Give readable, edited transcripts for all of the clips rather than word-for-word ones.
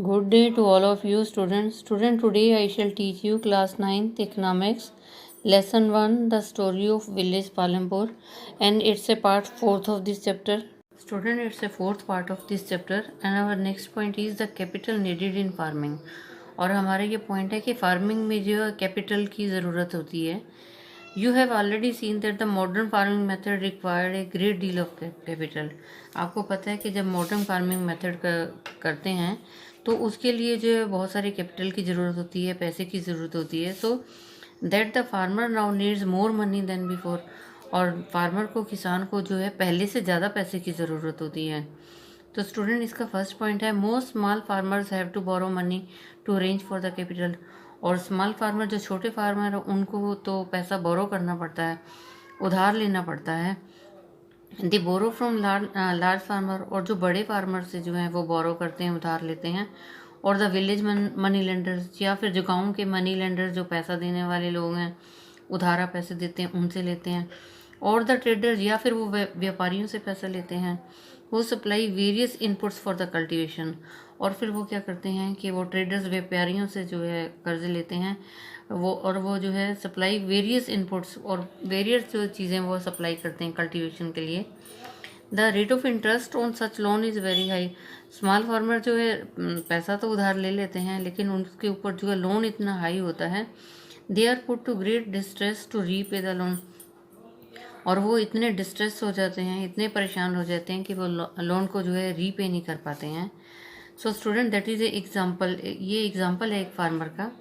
Good day to all of you students. Today I shall teach you class 9th economics lesson 1, the story of village Palampur, and it's a part 4th of this chapter. Student, it's a fourth part of this chapter and our next point is the capital needed in farming. और हमारा ये point है कि farming में जो capital की ज़रूरत होती है. You have already seen that the modern farming method required a great deal of capital. आपको पता है कि जब मॉडर्न फार्मिंग मेथड करते हैं तो उसके लिए जो है बहुत सारे कैपिटल की ज़रूरत होती है, पैसे की ज़रूरत होती है. So that the farmer now needs more money than before. और फार्मर को, किसान को जो है पहले से ज़्यादा पैसे की ज़रूरत होती है. तो स्टूडेंट, इसका फर्स्ट पॉइंट है most small farmers have to borrow money to arrange for the capital. और स्मॉल फार्मर, जो छोटे फार्मर हैं, उनको तो पैसा बोरो करना पड़ता है, उधार लेना पड़ता है. दी बोरो फ्रॉम लार्ज फार्मर. और जो बड़े फार्मर से जो है वो बोरो करते हैं, उधार लेते हैं. और द विलेज मनी लेंडर्स, या फिर जो गाँव के मनी लेंडर्स, जो पैसा देने वाले लोग हैं, उधारा पैसे देते हैं, उनसे लेते हैं. और द ट्रेडर्स, या फिर वो व्यापारियों से पैसा लेते हैं. वो supply various inputs for the cultivation. और फिर वो क्या करते हैं कि वो ट्रेडर्स व्यापारियों से जो है कर्ज लेते हैं वो जो है सप्लाई वेरियस इनपुट्स और वेरियस जो चीज़ें वो सप्लाई करते हैं कल्टीवेशन के लिए. The rate of interest on such loan is very high. Small farmer जो है पैसा तो उधार ले लेते हैं, लेकिन उनके ऊपर जो है लोन इतना हाई होता है. They are put to great distress to repay the loan. और वो इतने डिस्ट्रेस हो जाते हैं, इतने परेशान हो जाते हैं कि वो लोन को जो है रीपे नहीं कर पाते हैं. So student, that is a example. ये एग्जाम्पल है एक फार्मर का.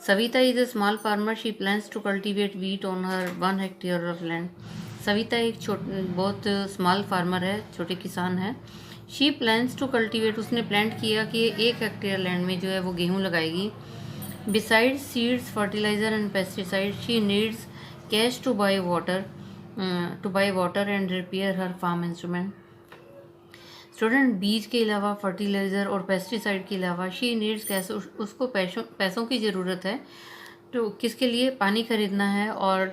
Savita is a small farmer. She plans to cultivate wheat on her 1 hectare of land. Savita एक बहुत स्मॉल फार्मर है, छोटे किसान है. शी प्लान्स टू कल्टीवेट, उसने प्लांट किया कि 1 हेक्टेयर लैंड में जो है वो गेहूँ लगाएगी. Beside seeds, fertiliser and pesticide, she needs cash to buy water and repair her farm instrument. Student, बीज के अलावा, फर्टिलाइज़र और पेस्टिसाइड के अलावा शी नीड्स कैश, उसको पैसों की ज़रूरत है. तो किसके लिए? पानी खरीदना है. और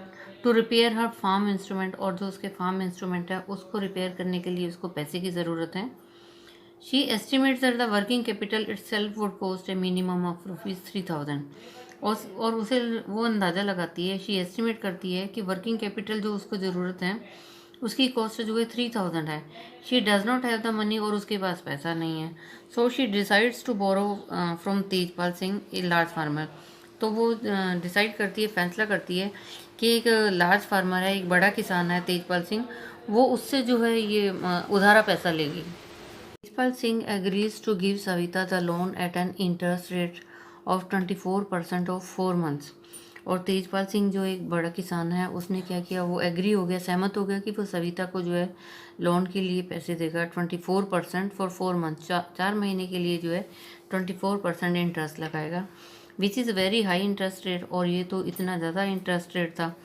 to repair her farm instrument, और जो उसके फार्म इंस्ट्रूमेंट है उसको रिपेयर करने के लिए उसको पैसे की ज़रूरत है. She estimates that the working capital itself would cost A minimum of ₹3,000. और उसे वो अंदाज़ा लगाती है, शी एस्टिमेट करती है कि वर्किंग कैपिटल जो उसको ज़रूरत है उसकी कॉस्ट जो है 3,000 है. She does not have the money, और उसके पास पैसा नहीं है. So she decides to borrow from Tejpal Singh, a large farmer. तो वो डिसाइड करती है, फैसला करती है कि एक लार्ज फार्मर है, एक बड़ा किसान है तेजपाल सिंह, वो उससे जो है ये उधारा पैसा लेगी. Tejpal Singh agrees to give Savita the loan at an interest rate of 24% of 4 months. और तेजपाल सिंह जो एक बड़ा किसान है, उसने क्या किया, वो एग्री हो गया, सहमत हो गया कि वो सविता को जो है लोन के लिए पैसे देगा 24% फॉर 4 मंथ. 4 महीने के लिए जो है 24% इंटरेस्ट लगाएगा, which is very high interest rate. और ये तो इतना ज़्यादा इंटरेस्ट रेट था.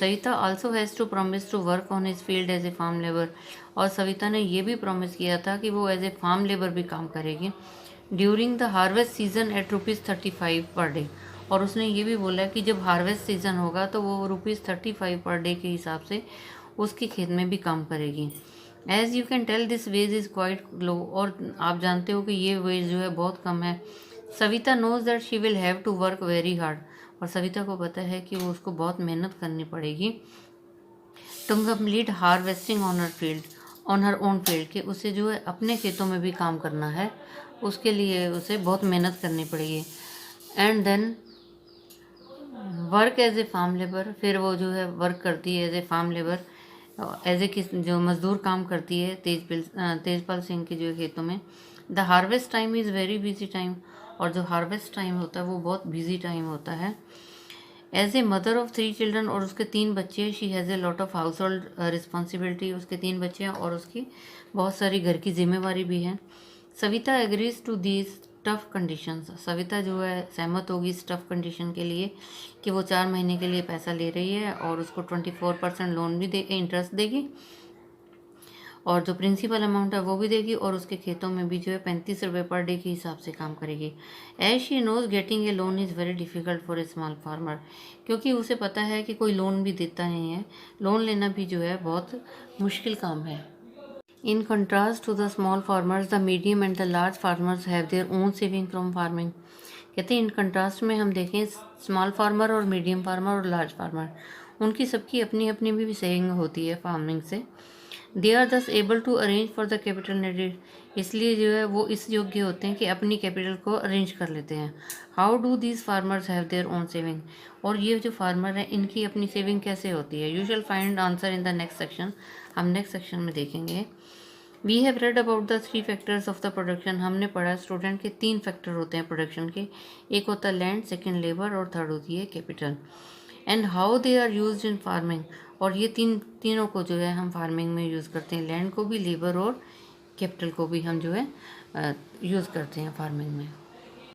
Savita also has to promise to work on his field as a farm labour. और सविता ने ये भी प्रॉमिस किया था कि वो एज ए फार्म लेबर भी काम करेगी during the harvest season at ₹35 per day. और उसने ये भी बोला कि जब हार्वेस्ट सीजन होगा तो वो ₹35 पर डे के हिसाब से उसके खेत में भी काम करेगी. As you can tell this wage is quite low. और आप जानते हो कि ये वेज जो है बहुत कम है. Savita knows that she will have to work very hard. और सविता को पता है कि वो उसको बहुत मेहनत करनी पड़ेगी to complete harvesting on her own field, कि उसे जो है अपने खेतों में भी काम करना है, उसके लिए उसे बहुत मेहनत करनी पड़ेगी. And then work as a farm labour. फिर वो जो है वर्क करती है as a farm labour, as a जो मजदूर काम करती है तेजपाल सिंह के जो खेतों में. The harvest time is very busy time. और जो हार्वेस्ट टाइम होता है वो बहुत बिजी टाइम होता है. As a mother of 3 children, और उसके 3 बच्चे, she has a lot of household responsibility. उसके 3 बच्चे हैं और उसकी बहुत सारी घर की जिम्मेवारी भी है. Savita agrees to these tough conditions. Savita जो है सहमत होगी इस टफ कंडीशन के लिए कि वो 4 महीने के लिए पैसा ले रही है और उसको 24% लोन भी इंटरेस्ट देगी, और जो प्रिंसिपल अमाउंट है वो भी देगी, और उसके खेतों में भी जो है ₹35 पर डे के हिसाब से काम करेगी. As she knows getting a loan is very difficult for a small farmer. क्योंकि उसे पता है कि कोई लोन भी देता नहीं है, लोन लेना भी जो है बहुत मुश्किल काम है. In contrast to the small farmers, the medium and the large farmers have their own saving from farming. कहते हैं इन कंट्रास्ट में हम देखें स्मॉल फार्मर और मीडियम फार्मर और लार्ज फार्मर, उनकी सबकी अपनी अपनी भी सेविंग होती है फार्मिंग से. They are thus able to arrange for the capital needed, इसलिए जो है वो इस योग्य होते हैं कि अपनी कैपिटल को अरेंज कर लेते हैं. How do these farmers have their own saving, और ये जो फार्मर हैं इनकी अपनी सेविंग कैसे होती है. You shall find answer in the next section, हम नेक्स्ट सेक्शन में देखेंगे. We have read about the 3 factors of the production, हमने पढ़ा स्टूडेंट के 3 फैक्टर होते हैं प्रोडक्शन के. एक होता है लैंड, सेकेंड लेबर और थर्ड होती है capital. And how they are used in farming, और ये तीनों को जो है हम फार्मिंग में यूज़ करते हैं. लैंड को भी, लेबर और कैपिटल को भी हम जो है यूज़ करते हैं फार्मिंग में.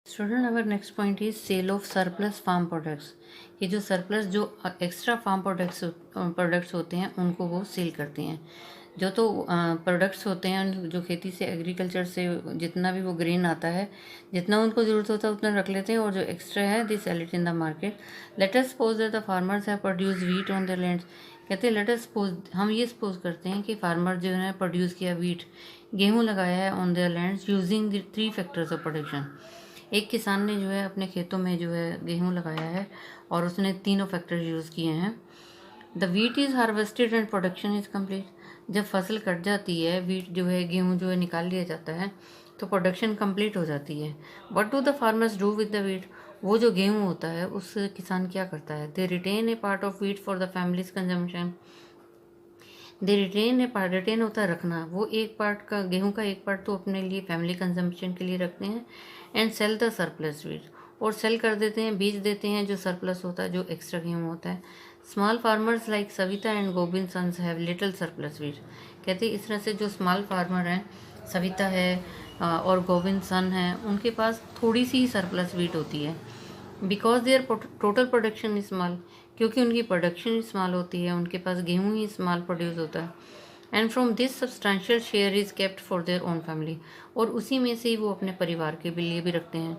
Student our next point is sale of surplus farm products. ये जो सरप्लस जो एक्स्ट्रा फार्म प्रोडक्ट्स होते हैं उनको वो सेल करते हैं. जो तो प्रोडक्ट्स होते हैं जो खेती से, एग्रीकल्चर से जितना भी वो ग्रेन आता है, जितना उनको ज़रूरत होता है उतना रख लेते हैं, और जो एक्स्ट्रा है they sell it in the market. Let us suppose that the farmers have produce wheat on their lands. कहते हैं लेट अस सपोज, हम ये सपोज करते हैं कि फार्मर जो है प्रोड्यूस किया वीट, गेहूँ लगाया है on their lands using the 3 factors of production. एक किसान ने जो है अपने खेतों में जो है गेहूँ लगाया है और उसने तीनों फैक्टर यूज़ किए हैं. The wheat is harvested and production is complete. जब फसल कट जाती है, वीट जो है गेहूँ जो है निकाल लिया जाता है तो प्रोडक्शन कंप्लीट हो जाती है. What do the farmers do with the wheat, वो जो गेहूँ होता है उस किसान क्या करता है. They retain a part of wheat for the families consumption. They retain a part, retain होता है रखना, वो एक पार्ट का गेहूँ का एक पार्ट तो अपने लिए फैमिली कंजम्पशन के लिए रखते हैं. And sell the surplus wheat, और सेल कर देते हैं, बेच देते हैं जो सरप्लस होता है, जो एक्स्ट्रा गेहूँ होता है. Small farmers like Savita and Govind sons have little surplus wheat. कहते हैं इस तरह से जो स्मॉल फार्मर हैं, सविता है और गोविंद सन है, उनके पास थोड़ी सी ही सरप्लस वीट होती है. Because their total production is small, क्योंकि उनकी प्रोडक्शन स्मॉल होती है, उनके पास गेहूँ ही स्मॉल प्रोड्यूस होता है. And from this substantial share is kept for their own family, और उसी में से ही वो अपने परिवार के लिए भी रखते हैं.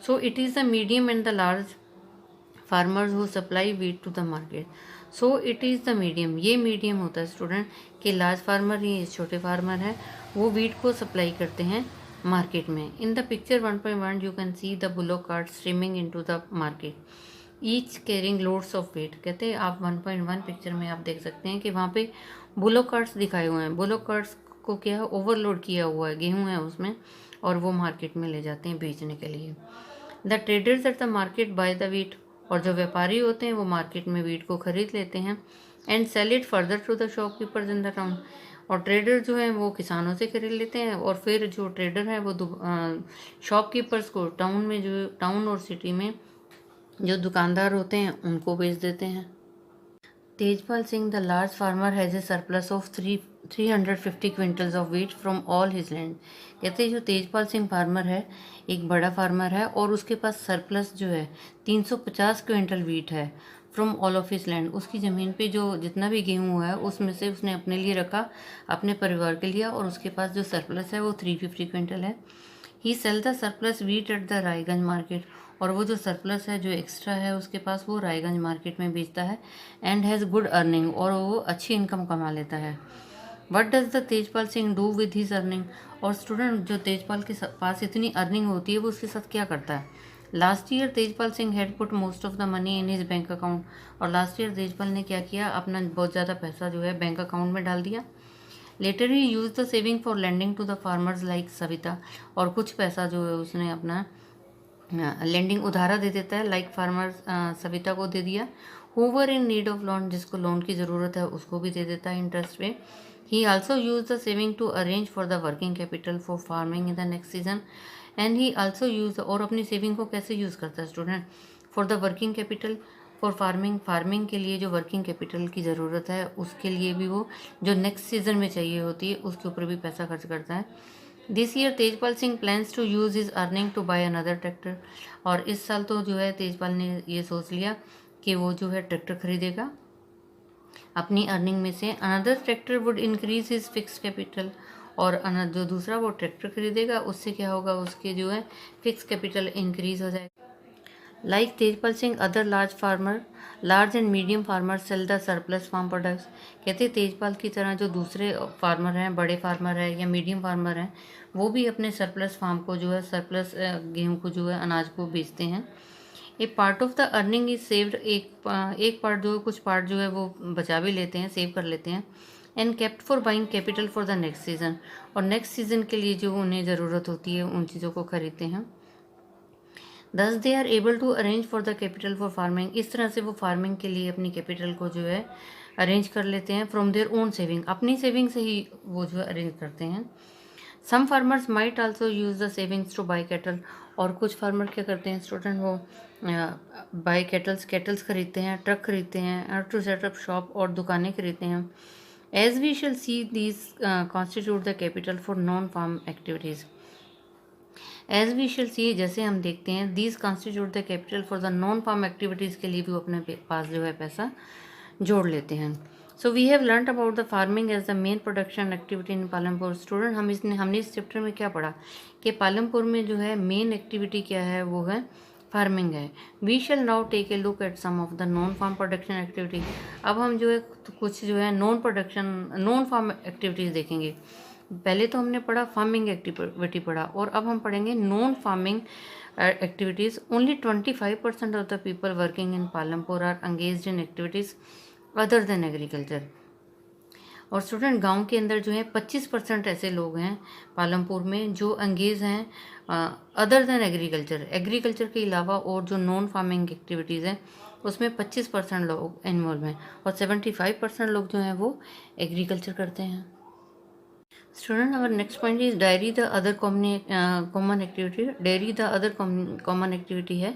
So it is the medium and the large farmers who supply wheat to the market. So it is the medium, ये मीडियम होता है स्टूडेंट कि लार्ज फार्मर, ये छोटे फार्मर हैं, वो वीट को सप्लाई करते हैं मार्केट में. In the picture 1.1 you can see the bullock cart streaming into the market, each carrying loads of weight. कहते हैं आप 1.1 पिक्चर में आप देख सकते हैं कि वहाँ पे बुलोक कार्ट्स दिखाए हुए हैं. बुलोक कार्ट्स को क्या है, ओवरलोड किया हुआ है, गेहूँ है उसमें, और वो मार्केट में ले जाते हैं बेचने के लिए. The traders at the market by the wheat, और जो व्यापारी होते हैं वो मार्केट में वीट को खरीद लेते हैं. And sell it further to the shopkeepers in the town, और ट्रेडर जो है वो किसानों से खरीद लेते हैं, और फिर जो ट्रेडर है वो शॉपकीपर्स को टाउन में, जो टाउन और सिटी में जो दुकानदार होते हैं उनको बेच देते हैं. Tejpal Singh the large farmer has a surplus of 350 quintals of wheat from all his land. कहते हैं जो तेजपाल सिंह फार्मर है, एक बड़ा फार्मर है, और उसके पास सरप्लस जो है 350 क्विंटल वीट है from all of his land. उसकी ज़मीन पे जो जितना भी गेहूँ हुआ है उसमें से उसने अपने लिए रखा, अपने परिवार के लिए, और उसके पास जो सरप्लस है वो 350 क्विंटल है. He sell the surplus wheat at the Raiganj market, और वो जो सरप्लस है जो एक्स्ट्रा है उसके पास वो रायगंज मार्केट में बेचता है. एंड हैज़ गुड अर्निंग, और वो अच्छी इनकम कमा लेता है. What does the Tejpal Singh do with his earning, और स्टूडेंट जो तेजपाल के पास इतनी अर्निंग होती है वो उसके साथ क्या करता है. Last year Tejpal Singh had put most of the money in his bank account, और लास्ट ईयर तेजपाल ने क्या किया, अपना बहुत ज़्यादा पैसा जो है बैंक अकाउंट में डाल दिया. Later he use the saving for lending to the farmers like Savita, और कुछ पैसा जो है उसने अपना लेंडिंग उधारा दे देता है, लाइक फार्मर्स सविता को दे दिया. हुवर इन नीड ऑफ लोन, जिसको लोन की ज़रूरत है उसको भी दे देता है इंटरेस्ट पे. He also use the saving to arrange for the working capital for farming in the next season. And he also use, और अपनी सेविंग को कैसे यूज़ करता है student, for the working capital for farming, farming के लिए जो working capital की ज़रूरत है उसके लिए भी वो जो नेक्स्ट सीजन में चाहिए होती है उसके ऊपर भी पैसा खर्च करता है. This year Tejpal Singh plans to use his earning to buy another tractor, और इस साल तो जो है तेजपाल ने ये सोच लिया कि वो जो है ट्रैक्टर खरीदेगा अपनी अर्निंग में से. Another tractor would increase his fix capital, और जो दूसरा वो ट्रैक्टर खरीदेगा उससे क्या होगा, उसके जो है फिक्स कैपिटल इंक्रीज हो जाएगा. Like Tejpal Singh, other large and medium farmers sell the surplus farm products. कहते तेजपाल की तरह जो दूसरे फार्मर हैं, बड़े फार्मर हैं या मीडियम फार्मर हैं, वो भी अपने सरप्लस फार्म को जो है, सरप्लस गेहूँ को जो है, अनाज को बेचते हैं. A part of the earning is saved, एक पार्ट जो है, कुछ पार्ट जो है वो बचा भी लेते हैं, सेव कर लेते हैं. And kept for buying capital for the next season, और नेक्स्ट सीजन के लिए जो उन्हें ज़रूरत होती है उन चीज़ों को खरीदते हैं. Thus they are able to arrange for the capital for farming, इस तरह से वो फार्मिंग के लिए अपनी कैपिटल को जो है अरेंज कर लेते हैं. फ्रॉम देयर ओन सेविंग, अपनी सेविंग से ही वो जो है अरेंज करते हैं. Some farmers might also use the savings to buy cattle, और कुछ फार्मर क्या करते हैं स्टूडेंट, वो बाई कैटल्स खरीदते हैं, ट्रक खरीदते हैं, और टू सेटअप शॉप, और दुकानें खरीदते हैं. As we shall see these constitute the capital for non farm activities. As we shall see, जैसे हम देखते हैं, these constitute the capital for the non farm activities के लिए भी वो अपने पास जो है पैसा जोड़ लेते हैं. So we have learn about the farming as the main production activity in Palampur. Student, हमने इस चैप्टर में क्या पढ़ा कि पालमपुर में जो है मेन एक्टिविटी क्या है, वो है फार्मिंग है. We shall now take a look at some of the non farm production activity. अब हम जो है कुछ जो है नॉन फार्म एक्टिविटीज़ देखेंगे. पहले तो हमने पढ़ा फार्मिंग एक्टिविटी पढ़ा, और अब हम पढ़ेंगे non farming activities. Only 25% of the people working in Palampur are engaged in activities other than agriculture. और स्टूडेंट, गांव के अंदर जो है 25% ऐसे लोग हैं पालमपुर में जो एंगेज हैं अदर देन एग्रीकल्चर के अलावा, और जो नॉन फार्मिंग एक्टिविटीज़ हैं उसमें 25% लोग इन्वॉल्व हैं, और 75% लोग जो हैं वो एग्रीकल्चर करते हैं. Student, our next point is dairy the other common activity. Dairy the other common activity है.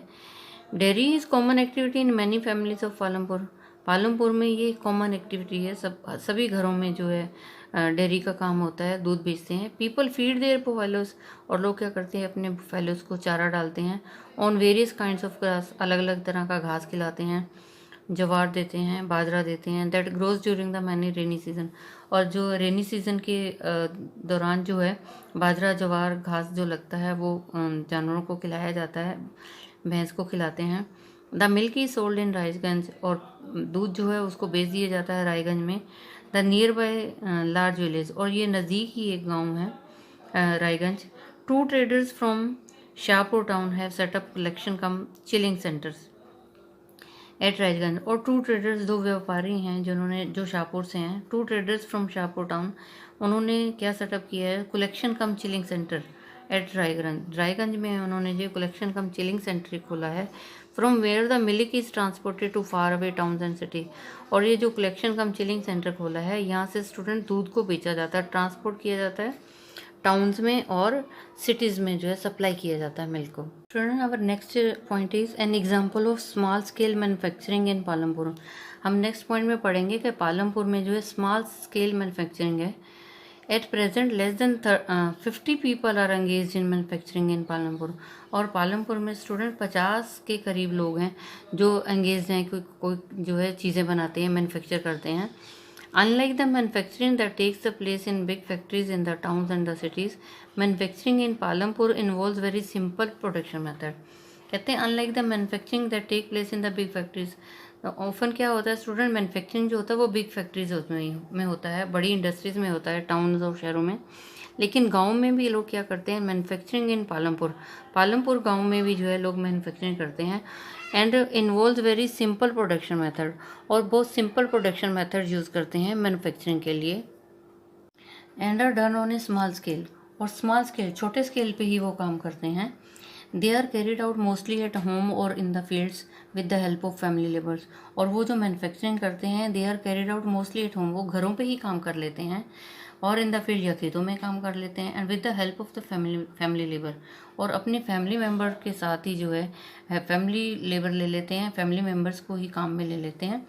Dairy is common activity in many families of Palampur. Palampur में ये कॉमन एक्टिविटी है, सभी घरों में जो है डेयरी का काम होता है, दूध बेचते हैं. पीपल फीड देयर बुफैलोस, और लोग क्या करते हैं, अपने बुफैलोस को चारा डालते हैं. On various kinds of grass, अलग अलग तरह का घास खिलाते हैं, ज्वार देते हैं, बाजरा देते हैं. That grows during the many rainy season, और जो रेनी सीजन के दौरान जो है बाजरा, ज्वार, घास जो लगता है वो जानवरों को खिलाया जाता है, भैंस को खिलाते हैं. The milk is sold in Raiganj, और दूध जो है उसको बेच दिया जाता है रायगंज में. The nearby large village, और ये नज़दीक ही एक गांव है Raiganj. Two traders from Shahpur town have set up collection cum chilling centres at Raiganj, और टू ट्रेडर्स, दो व्यापारी हैं जो शाहपुर से हैं. Two traders from Shahpur town, उन्होंने क्या सेटअप किया है, collection cum chilling centre at Raiganj में उन्होंने जो कलेक्शन कम चिलिंग सेंटर खोला है. From where the milk is transported to far away towns and city, और ये जो कलेक्शन कम चिलिंग सेंटर खोला है, यहाँ से स्टूडेंट दूध को बेचा जाता है, ट्रांसपोर्ट किया जाता है टाउन्स में, और सिटीज़ में जो है सप्लाई किया जाता है मिल्क को. Student, our next point is an example of small scale manufacturing in Palampur. हम नेक्स्ट पॉइंट में पढ़ेंगे कि पालमपुर में जो है स्मॉल स्केल मैन्युफैक्चरिंग है. At present less than 50 people are engage in manufacturing in Palampur, और पालमपुर में स्टूडेंट 50 के करीब लोग हैं जो एंगेज हैं, कोई जो है चीज़ें बनाते हैं, मैन्युफैक्चर करते हैं. Unlike the manufacturing that takes the place in big factories in the towns and the cities, manufacturing in Palampur involves very simple production method. कहते हैं unlike the manufacturing that take place in the big factories, often क्या होता है student, manufacturing जो होता है वो big factories में होता है, बड़ी इंडस्ट्रीज में होता है, टाउन्स और शहरों में. लेकिन गांव में भी लोग क्या करते हैं, मैन्युफैक्चरिंग इन पालमपुर गांव में भी जो है लोग मैन्युफैक्चरिंग करते हैं. And involve very simple production method, और बहुत सिंपल प्रोडक्शन मेथड यूज़ करते हैं मैन्युफैक्चरिंग के लिए. And are done on a small scale, और स्मॉल स्केल छोटे स्केल पे ही वो काम करते हैं. They are carried out mostly at home और in the fields with the help of family labours, और वो जो मैन्युफैक्चरिंग करते हैं they are carried out mostly at home, वो घरों पे ही काम कर लेते हैं, और इन द फील्ड या खेतों में काम कर लेते हैं. And with the help of the family labour, और अपने फैमिली मेम्बर के साथ ही जो है फैमिली लेबर ले लेते हैं, फैमिली मेम्बर्स को ही काम में ले लेते हैं.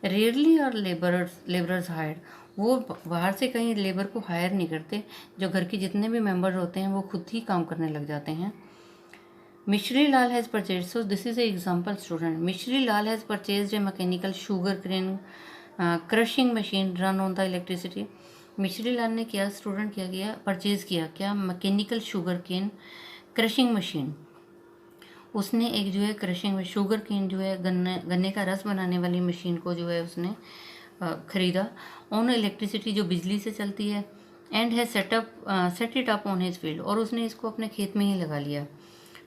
रेयरली आर लेबरर्स हायर्ड, वो बाहर से कहीं लेबर को हायर नहीं करते, जो घर के जितने भी मेम्बर होते हैं वो खुद ही काम करने लग जाते हैं. Mishri Lal has purchased, so this is an example student. Mishri Lal has purchased a mechanical sugar cane crushing machine run on the electricity. Mishri Lal ने क्या स्टूडेंट किया परचेज किया क्या, mechanical sugar cane crushing machine, उसने एक जो है crushing में शुगर केन जो है गन्ने का रस बनाने वाली मशीन को जो है उसने ख़रीदा ऑन इलेक्ट्रिसिटी, जो बिजली से चलती है, and he set it up on his field, और उसने इसको अपने खेत में ही लगा लिया।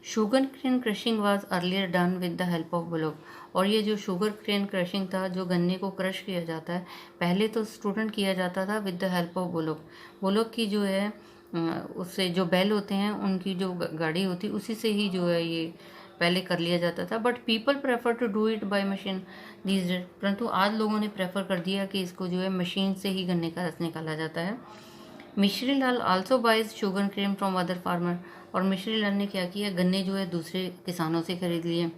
Sugar cane crushing was earlier done with the help of bullock, और ये जो शुगर केन क्रशिंग था, जो गन्ने को क्रश किया जाता है, पहले तो स्टूडेंट किया जाता था with the help of bullock. Bullock की जो है उससे जो बैल होते हैं उनकी जो गाड़ी होती, उसी से ही जो है ये पहले कर लिया जाता था। But people prefer to do it by machine these days, परंतु आज लोगों ने प्रेफर कर दिया कि इसको जो है मशीन से ही गन्ने का रस निकाला जाता है। Mishri Lal also buys sugar cream from other farmer, और मिश्री लाल ने क्या किया, गन्ने जो है दूसरे किसानों से खरीद लिए।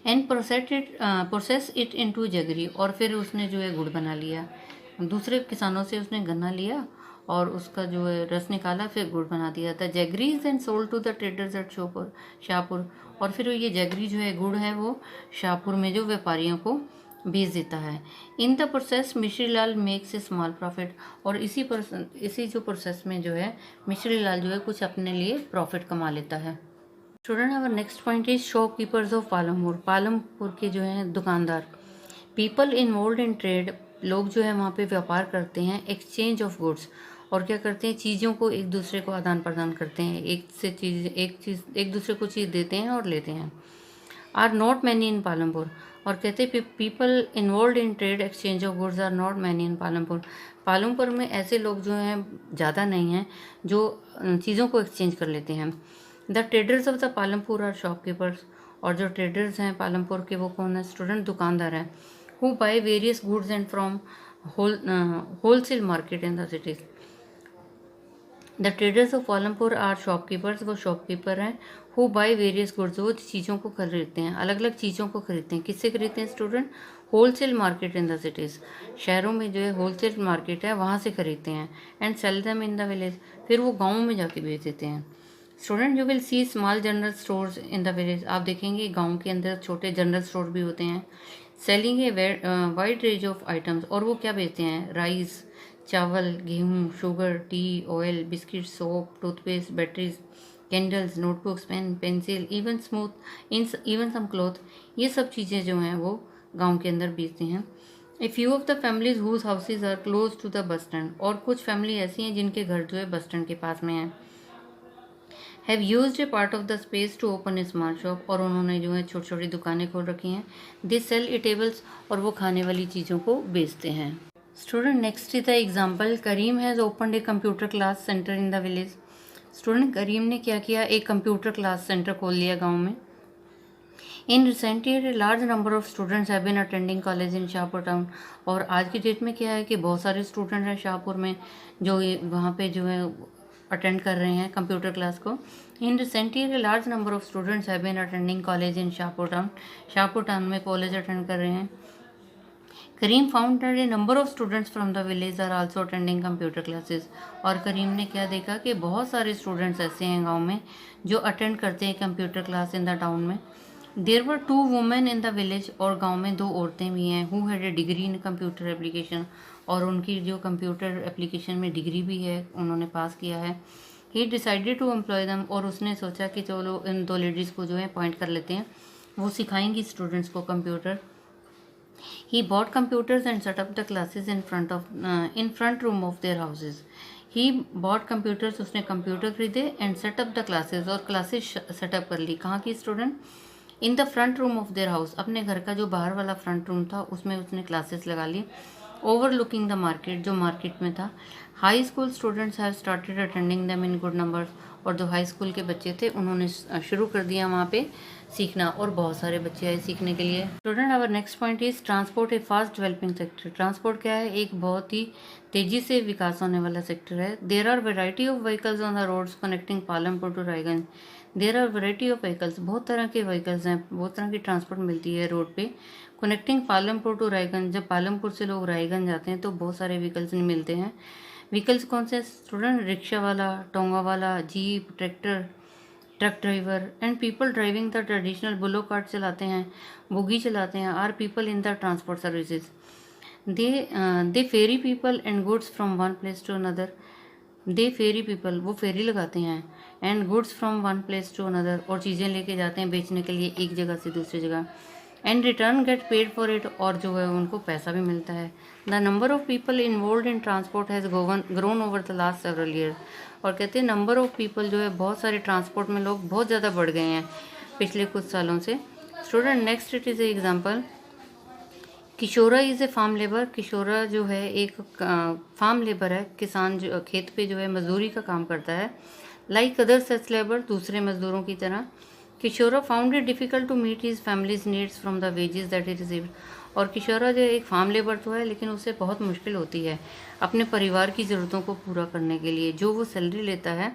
एंड प्रोसेस इट इनटू जगरी, और फिर उसने जो है गुड़ बना लिया। दूसरे किसानों से उसने गन्ना लिया और उसका जो है रस निकाला, फिर गुड़ बना दिया था। Jaggery is and sold to the traders at Shahpur, और फिर ये जगरी जो है गुड़ है वो शाहपुर में जो व्यापारियों को बेच देता है। In the process Mishri Lal makes a small profit, और इसी जो प्रोसेस में जो है मिश्री लाल जो है कुछ अपने लिए प्रॉफिट कमा लेता है। Student our next point is shopkeepers of Palampur. Palampur के जो हैं दुकानदार। पीपल इन्वॉल्व इन ट्रेड, लोग जो है वहाँ पे व्यापार करते हैं। एक्सचेंज ऑफ गुड्स, और क्या करते हैं, चीज़ों को एक दूसरे को आदान प्रदान करते हैं, एक दूसरे को चीज़ देते हैं और लेते हैं। Are not many in Palampur, और कहते हैं people involve in trade exchange of goods are not many in Palampur. Palampur में ऐसे लोग जो हैं ज़्यादा नहीं हैं जो चीज़ों को एक्सचेंज कर लेते हैं। The traders of the Palampur are shopkeepers, और जो ट्रेडर्स हैं पालमपुर के वो कौन है, स्टूडेंट दुकानदार हैं। Who buy various goods and from wholesale market in the cities. The traders of Palampur are shopkeepers, वो शॉपकीपर हैं। हु बाय वेरियस गुड्स, वो चीज़ों को खरीदते हैं, अलग अलग चीज़ों को खरीदते हैं। किससे खरीदते हैं student, wholesale market in the cities, शहरों में जो है होलसेल मार्केट है वहाँ से खरीदते हैं। And sell them in the village, फिर वो गाँव में जाके बेच देते हैं। Student you will C small general stores in the village, आप देखेंगे गांव के अंदर छोटे जनरल स्टोर भी होते हैं। Selling a wide range of items, और वो क्या बेचते हैं, राइस, चावल, गेहूँ, sugar, tea, oil, biscuit, soap, toothpaste, batteries, candles, notebooks, pen, pencil, even some cloth, ये सब चीज़ें जो हैं वो गाँव के अंदर बेचते हैं। A few of the families whose houses are close to the bus stand, और कुछ फैमिली ऐसी हैं जिनके घर जो है बस स्टैंड के पास में है। Have used a part of the space to open a small shop, और उन्होंने जो है छोटी छोटी दुकानें खोल रखी हैं। दे सेल इटेबल्स, और वो खाने वाली चीज़ों को बेचते हैं। Student next is the example, Karim has opened a computer class centre in the village. Student Karim ने क्या किया, एक कंप्यूटर क्लास सेंटर खोल लिया गाँव में। In recent year a large number of students have been attending college in Shahpur town, और आज की डेट में क्या है कि बहुत सारे स्टूडेंट हैं शाहपुर में जो वहाँ पे जो है अटेंड कर रहे हैं कंप्यूटर क्लास को। In recent year a large number of students have been attending college in Shahpur town में कॉलेज अटेंड कर रहे हैं। Karim found that a number of students from the village are also attending computer classes, और करीम ने क्या देखा कि बहुत सारे स्टूडेंट्स ऐसे हैं गांव में जो अटेंड करते हैं computer class in the town में। There were 2 women in the village, और गांव में 2 औरतें भी हैं। Who had a degree in computer application, और उनकी जो कंप्यूटर एप्लीकेशन में डिग्री भी है, उन्होंने पास किया है। ही डिसाइडेड टू एम्प्लॉय दम, और उसने सोचा कि चलो इन 2 लेडीज़ को जो है अपॉइंट कर लेते हैं, वो सिखाएंगी स्टूडेंट्स को computer. He bought computers and set up the classes in front room of their houses. He bought computers, उसने कंप्यूटर खरीदे, and set up the classes, और क्लासेस सेटअप कर ली। कहाँ की student, in the front room of their house, अपने घर का जो बाहर वाला फ्रंट रूम था उसमें उसने क्लासेस लगा ली। ओवरलुकिंग द मार्केट, जो मार्केट में था। High school students have started attending them in good numbers, और जो हाई स्कूल के बच्चे थे उन्होंने शुरू कर दिया वहाँ पे सीखना, और बहुत सारे बच्चे आए सीखने के लिए। Student our next point is transport a fast developing sector. Transport क्या है, एक बहुत ही तेजी से विकास होने वाला सेक्टर है। There are variety of vehicles on the roads connecting Palampur to Raiganj. There are variety of vehicles, बहुत तरह के व्हीकल्स हैं, बहुत तरह की ट्रांसपोर्ट मिलती है रोड पे। कनेक्टिंग पालमपुर टू रायगंज, जब पालमपुर से लोग रायगंज जाते हैं तो बहुत सारे व्हीकल्स मिलते हैं। व्हीकल्स कौन से स्टूडेंट, रिक्शा वाला, टोंगा वाला, jeep, tractor, truck driver, and people driving the traditional bullock cart चलाते हैं, बोगी चलाते हैं, are people in the transport services. They ferry people and goods from one place to another. They ferry people, वो फेरी लगाते हैं, and goods from one place to another, और चीज़ें लेके जाते हैं बेचने के लिए एक जगह से दूसरी जगह, and return get paid for it, और जो है उनको पैसा भी मिलता है। The number of people involve in transport has grown over the last several year, और कहते हैं नंबर ऑफ पीपल जो है बहुत सारे ट्रांसपोर्ट में लोग बहुत ज़्यादा बढ़ गए हैं पिछले कुछ सालों से। Student next it is a example, Kishora is a farm labour. Kishora जो है एक फार्म लेबर है, किसान जो खेत पे जो है मजदूरी का काम करता है। लाइक अदर सच लेबर, दूसरे मजदूरों की तरह। Kishora found it difficult to meet his families needs from the wages that he received, और किशोरा जो एक फार्म लेबर तो है लेकिन उसे बहुत मुश्किल होती है अपने परिवार की ज़रूरतों को पूरा करने के लिए, जो वो सैलरी लेता है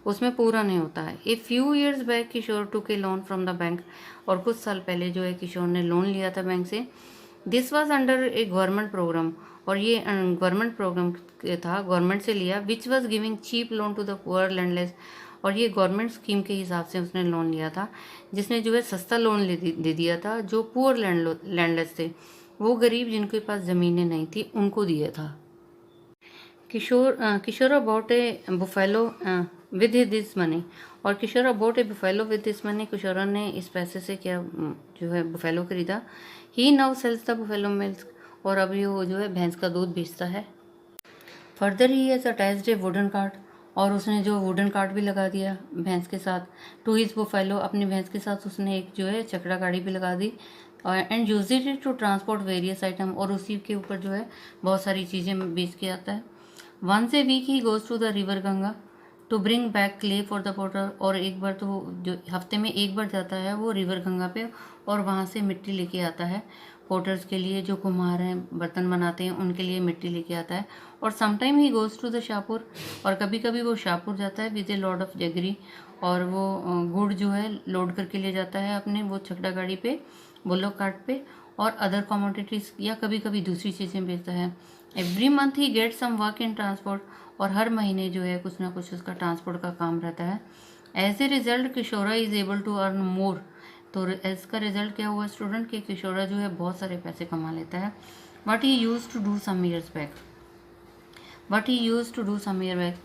उसमें पूरा नहीं होता है। A few years back Kishore took a loan from the bank, और कुछ साल पहले जो है किशोर ने लोन लिया था बैंक से। This was under a government programme, और ये गवर्नमेंट प्रोग्राम था, गवर्नमेंट से लिया। Which was giving cheap loan to the poor landless, और ये गवर्नमेंट स्कीम के हिसाब से उसने लोन लिया था, जिसने जो है सस्ता लोन दे दिया था जो पुअर लैंडलेस थे, वो गरीब जिनके पास ज़मीनें नहीं थी उनको दिया था। Kishor bought a buffalo with this money, और Kishor bought a buffalo with this money, Kishor ने इस पैसे से क्या जो है बुफेलो खरीदा। He now sells the buffalo milk, और अभी वो जो है भैंस का दूध बेचता है। Further he has attached A wooden cart, और उसने जो वुडन कार्ट भी लगा दिया भैंस के साथ। टू हिज बुफेलो, अपनी भैंस के साथ उसने एक जो है चकड़ा गाड़ी भी लगा दी। And use it to transport various item, और उसी के ऊपर जो है बहुत सारी चीज़ें बेच के आता है। Once a week he goes to the river Ganga to bring back clay for the potter, और एक बार तो जो हफ्ते में एक बार जाता है वो रिवर गंगा पे, और वहाँ से मिट्टी लेके आता है पोटर्स के लिए, जो कुम्हार हैं बर्तन बनाते हैं उनके लिए मिट्टी लेके आता है। और sometime he goes to the Shahpur, और कभी कभी वो शाहपुर जाता है with a lot of jaggery, और वो गुड़ जो है लोड करके ले जाता है अपने वो छकड़ा गाड़ी पे, बुल्लोक कार्ट पे, और अदर कमोडिटीज़ या कभी कभी दूसरी चीज़ें बेचता है। Every month he get some work in transport, और हर महीने जो है कुछ ना कुछ उसका ट्रांसपोर्ट का काम रहता है। As a result Kishora is able to earn more, तो इसका रिजल्ट क्या हुआ स्टूडेंट कि किशोरा जो है बहुत सारे पैसे कमा लेता है। But he use to do some years back,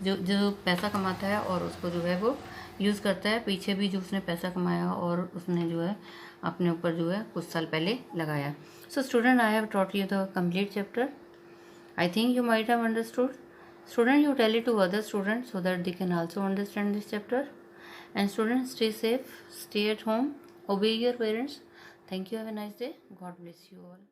जो पैसा कमाता है और उसको जो है वो यूज़ करता है, पीछे भी जो उसने पैसा कमाया और उसने जो है अपने ऊपर जो है कुछ साल पहले लगाया। So student, I have taught you the complete chapter. I think you might have understood. Student, you tell it to other students so that they can also understand this chapter. And students, stay safe, stay at home, obey your parents. Thank you. Have a nice day. God bless you all.